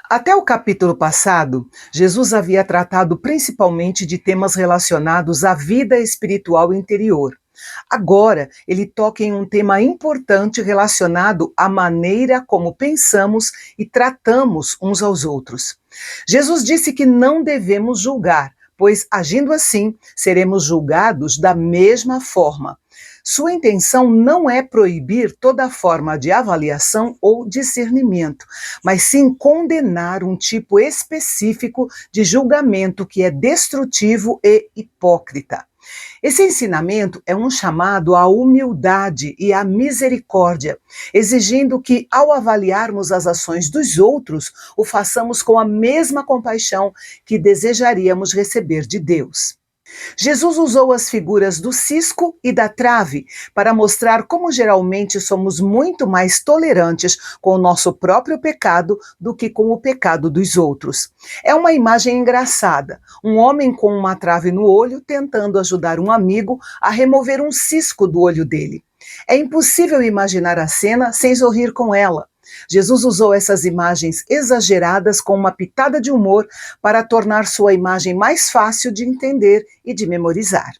Até o capítulo passado, Jesus havia tratado principalmente de temas relacionados à vida espiritual interior. Agora, ele toca em um tema importante relacionado à maneira como pensamos e tratamos uns aos outros. Jesus disse que não devemos julgar, pois agindo assim, seremos julgados da mesma forma. Sua intenção não é proibir toda forma de avaliação ou discernimento, mas sim condenar um tipo específico de julgamento que é destrutivo e hipócrita. Esse ensinamento é um chamado à humildade e à misericórdia, exigindo que, ao avaliarmos as ações dos outros, o façamos com a mesma compaixão que desejaríamos receber de Deus. Jesus usou as figuras do cisco e da trave para mostrar como geralmente somos muito mais tolerantes com o nosso próprio pecado do que com o pecado dos outros. É uma imagem engraçada: um homem com uma trave no olho tentando ajudar um amigo a remover um cisco do olho dele. É impossível imaginar a cena sem sorrir com ela. Jesus usou essas imagens exageradas com uma pitada de humor para tornar sua imagem mais fácil de entender e de memorizar.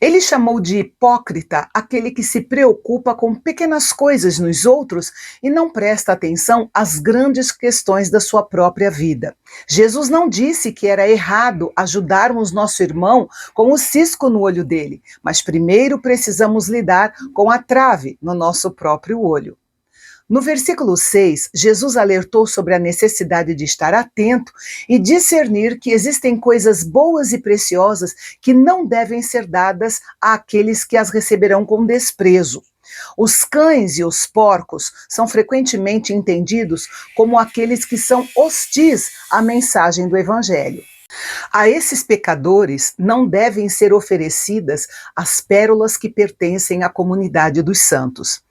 Ele chamou de hipócrita aquele que se preocupa com pequenas coisas nos outros e não presta atenção às grandes questões da sua própria vida. Jesus não disse que era errado ajudarmos nosso irmão com o cisco no olho dele, mas primeiro precisamos lidar com a trave no nosso próprio olho. No versículo 6, Jesus alertou sobre a necessidade de estar atento e discernir que existem coisas boas e preciosas que não devem ser dadas àqueles que as receberão com desprezo. Os cães e os porcos são frequentemente entendidos como aqueles que são hostis à mensagem do Evangelho. A esses pecadores não devem ser oferecidas as pérolas que pertencem à comunidade dos santos.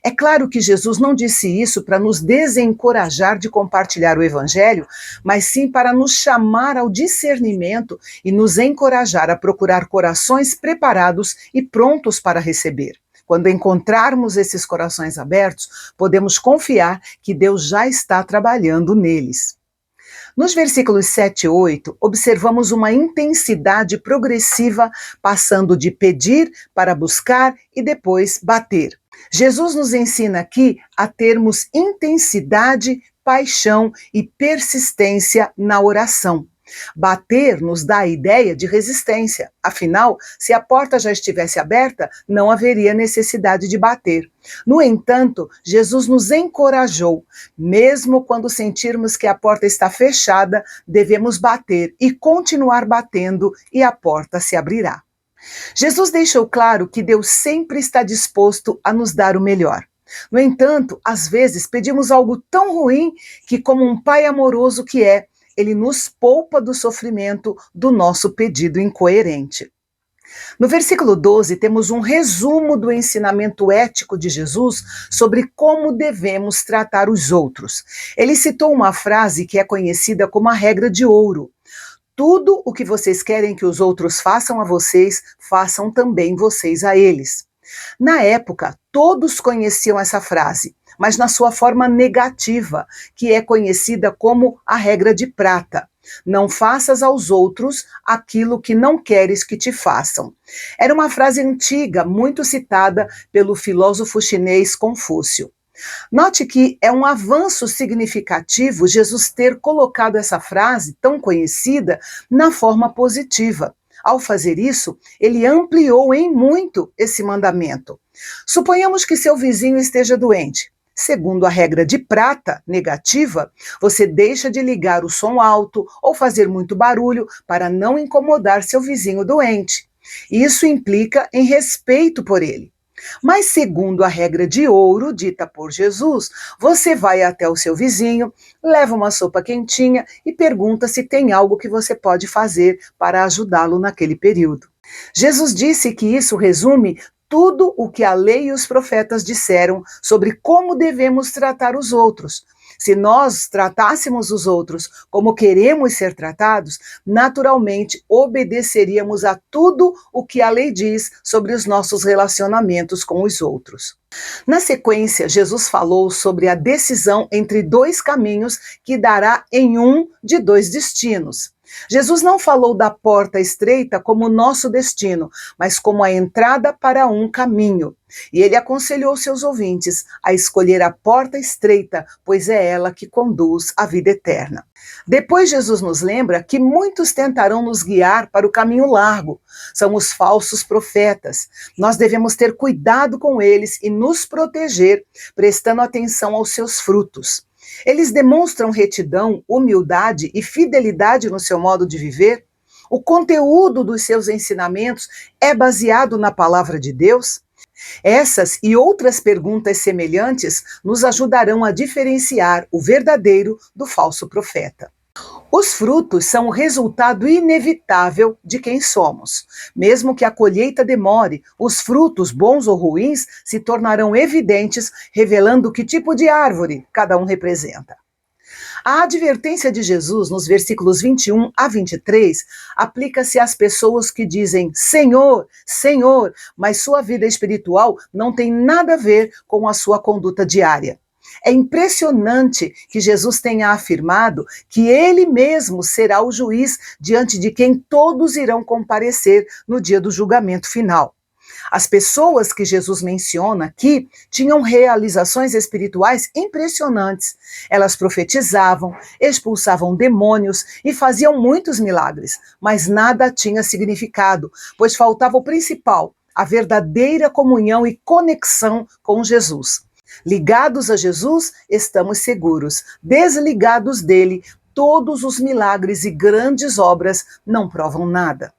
É claro que Jesus não disse isso para nos desencorajar de compartilhar o Evangelho, mas sim para nos chamar ao discernimento e nos encorajar a procurar corações preparados e prontos para receber. Quando encontrarmos esses corações abertos, podemos confiar que Deus já está trabalhando neles. Nos versículos 7 e 8, observamos uma intensidade progressiva, passando de pedir para buscar e depois bater. Jesus nos ensina aqui a termos intensidade, paixão e persistência na oração. Bater nos dá a ideia de resistência. Afinal, se a porta já estivesse aberta, não haveria necessidade de bater. No entanto, Jesus nos encorajou. Mesmo quando sentirmos que a porta está fechada, devemos bater e continuar batendo e a porta se abrirá. Jesus deixou claro que Deus sempre está disposto a nos dar o melhor. No entanto, às vezes pedimos algo tão ruim que, como um pai amoroso que é, ele nos poupa do sofrimento do nosso pedido incoerente. No versículo 12, temos um resumo do ensinamento ético de Jesus sobre como devemos tratar os outros. Ele citou uma frase que é conhecida como a regra de ouro. Tudo o que vocês querem que os outros façam a vocês, façam também vocês a eles. Na época, todos conheciam essa frase, mas na sua forma negativa, que é conhecida como a regra de prata. Não faças aos outros aquilo que não queres que te façam. Era uma frase antiga, muito citada pelo filósofo chinês Confúcio. Note que é um avanço significativo Jesus ter colocado essa frase tão conhecida na forma positiva. Ao fazer isso, ele ampliou em muito esse mandamento. Suponhamos que seu vizinho esteja doente. Segundo a regra de prata negativa, você deixa de ligar o som alto ou fazer muito barulho para não incomodar seu vizinho doente. Isso implica em respeito por ele. Mas, segundo a regra de ouro dita por Jesus, você vai até o seu vizinho, leva uma sopa quentinha e pergunta se tem algo que você pode fazer para ajudá-lo naquele período. Jesus disse que isso resume tudo o que a lei e os profetas disseram sobre como devemos tratar os outros. Se nós tratássemos os outros como queremos ser tratados, naturalmente obedeceríamos a tudo o que a lei diz sobre os nossos relacionamentos com os outros. Na sequência, Jesus falou sobre a decisão entre dois caminhos que dará em um de dois destinos. Jesus não falou da porta estreita como nosso destino, mas como a entrada para um caminho. E ele aconselhou seus ouvintes a escolher a porta estreita, pois é ela que conduz à vida eterna. Depois, Jesus nos lembra que muitos tentarão nos guiar para o caminho largo. São os falsos profetas. Nós devemos ter cuidado com eles e nos proteger, prestando atenção aos seus frutos. Eles demonstram retidão, humildade e fidelidade no seu modo de viver? O conteúdo dos seus ensinamentos é baseado na palavra de Deus? Essas e outras perguntas semelhantes nos ajudarão a diferenciar o verdadeiro do falso profeta. Os frutos são o resultado inevitável de quem somos. Mesmo que a colheita demore, os frutos, bons ou ruins, se tornarão evidentes, revelando que tipo de árvore cada um representa. A advertência de Jesus, nos versículos 21 a 23, aplica-se às pessoas que dizem Senhor, Senhor, mas sua vida espiritual não tem nada a ver com a sua conduta diária. É impressionante que Jesus tenha afirmado que ele mesmo será o juiz diante de quem todos irão comparecer no dia do julgamento final. As pessoas que Jesus menciona aqui tinham realizações espirituais impressionantes. Elas profetizavam, expulsavam demônios e faziam muitos milagres, mas nada tinha significado, pois faltava o principal, a verdadeira comunhão e conexão com Jesus. Ligados a Jesus, estamos seguros. Desligados dele, todos os milagres e grandes obras não provam nada.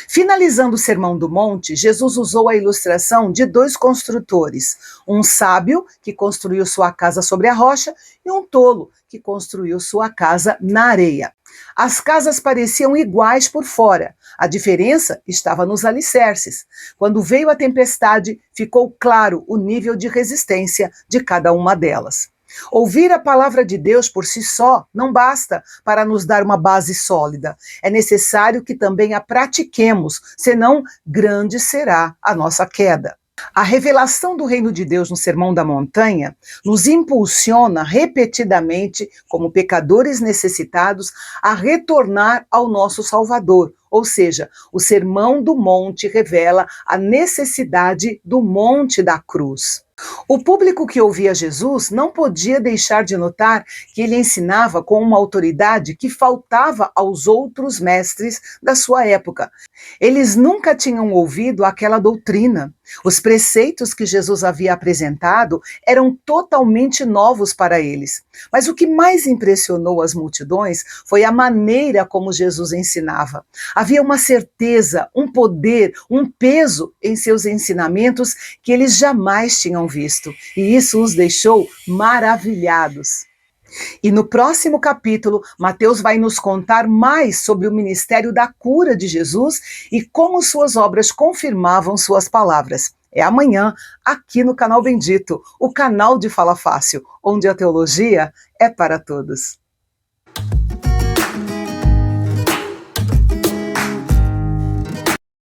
Finalizando o Sermão do Monte, Jesus usou a ilustração de dois construtores, um sábio, que construiu sua casa sobre a rocha, e um tolo, que construiu sua casa na areia. As casas pareciam iguais por fora, a diferença estava nos alicerces. Quando veio a tempestade, ficou claro o nível de resistência de cada uma delas. Ouvir a palavra de Deus por si só não basta para nos dar uma base sólida. É necessário que também a pratiquemos, senão grande será a nossa queda. A revelação do reino de Deus no Sermão da Montanha nos impulsiona repetidamente, como pecadores necessitados, a retornar ao nosso Salvador. Ou seja, o Sermão do Monte revela a necessidade do Monte da Cruz. O público que ouvia Jesus não podia deixar de notar que ele ensinava com uma autoridade que faltava aos outros mestres da sua época. Eles nunca tinham ouvido aquela doutrina. Os preceitos que Jesus havia apresentado eram totalmente novos para eles. Mas o que mais impressionou as multidões foi a maneira como Jesus ensinava. Havia uma certeza, um poder, um peso em seus ensinamentos que eles jamais tinham visto. E isso os deixou maravilhados. E no próximo capítulo, Mateus vai nos contar mais sobre o ministério da cura de Jesus e como suas obras confirmavam suas palavras. É amanhã, aqui no Canal Bendito, o canal de Fala Fácil, onde a teologia é para todos.